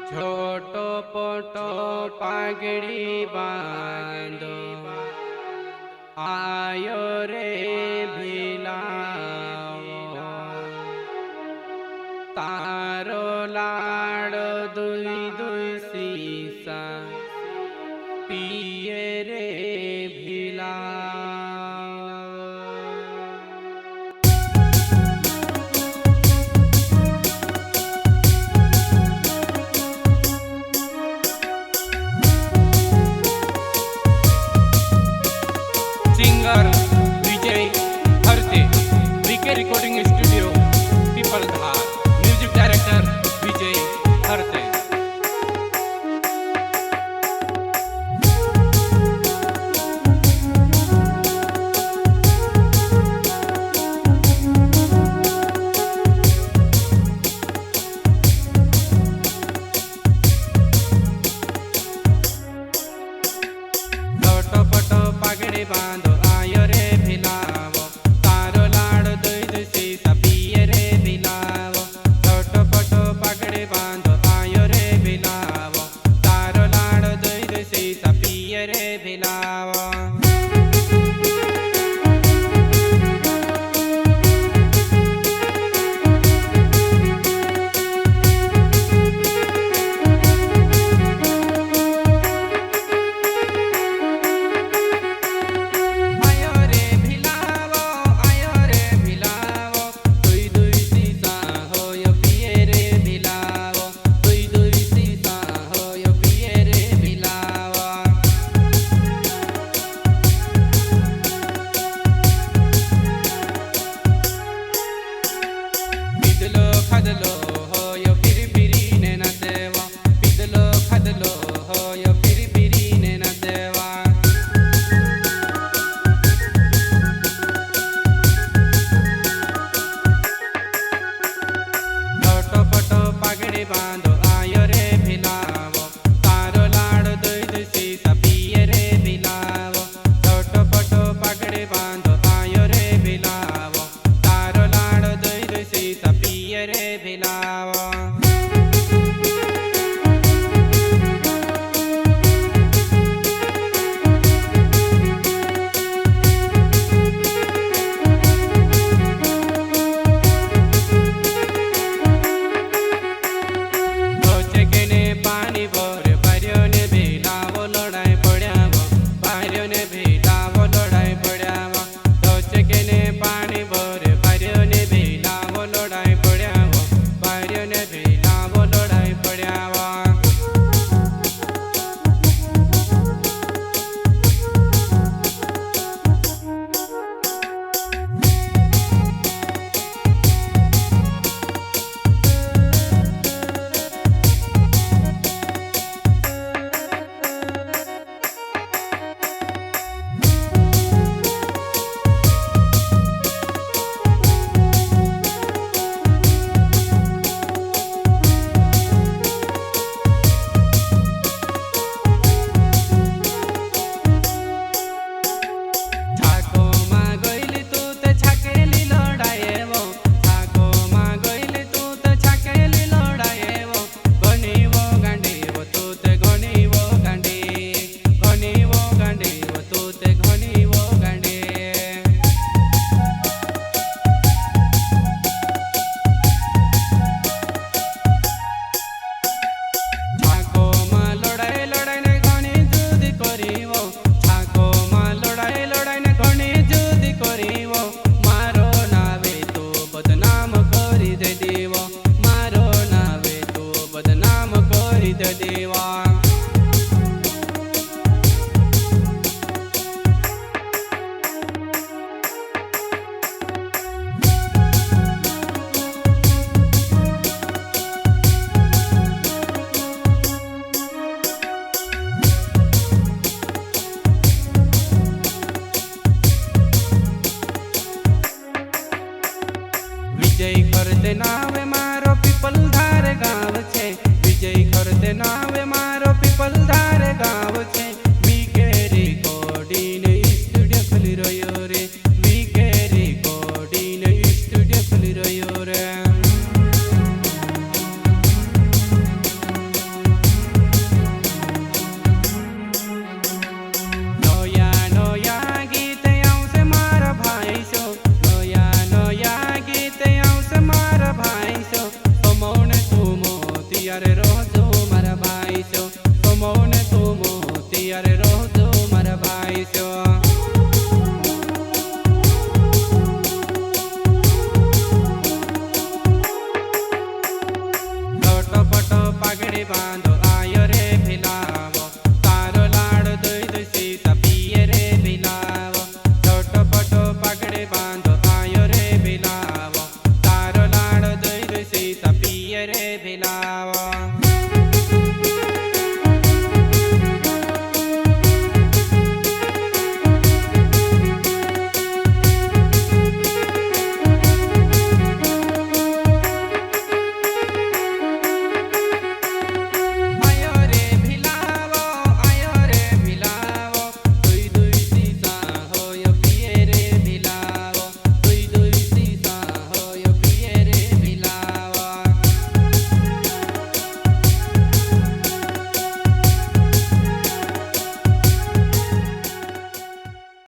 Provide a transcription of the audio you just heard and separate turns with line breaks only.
छोटो पोटो पागड़ी बांधो आयो रे भिलावो तारो लाड़ दुई दुई सीसा पिए रे भिलावो। Singer Vijay Harte, VK recording studio Peepaldhar. Music director Vijay Harte. छोटो पटो पगड़ी बांधो आयो रे भिलावो तारो लाड़ दुई दुई सीसा पिए रे भिलावो। छोटो पटो पगड़ी बांधो आयो रे भिलावो तारो लाड़ दुई दुई सीसा पिए रे भिलावो। खदलो होयो फिरी फिरी ने न देवा पिदलो खदलो होयो फिरी फिरी ने न देवा। छोटो पटो पगड़ी बांधो आयो रे भिलावो तारो लाड़ दुई दुई सीसा पिए रे भिलावो। छोटो पटो पगड़ी बांधो आयो रे भिलावो तारो लाड़ दुई दुई सीसा पिए रे भिलावो।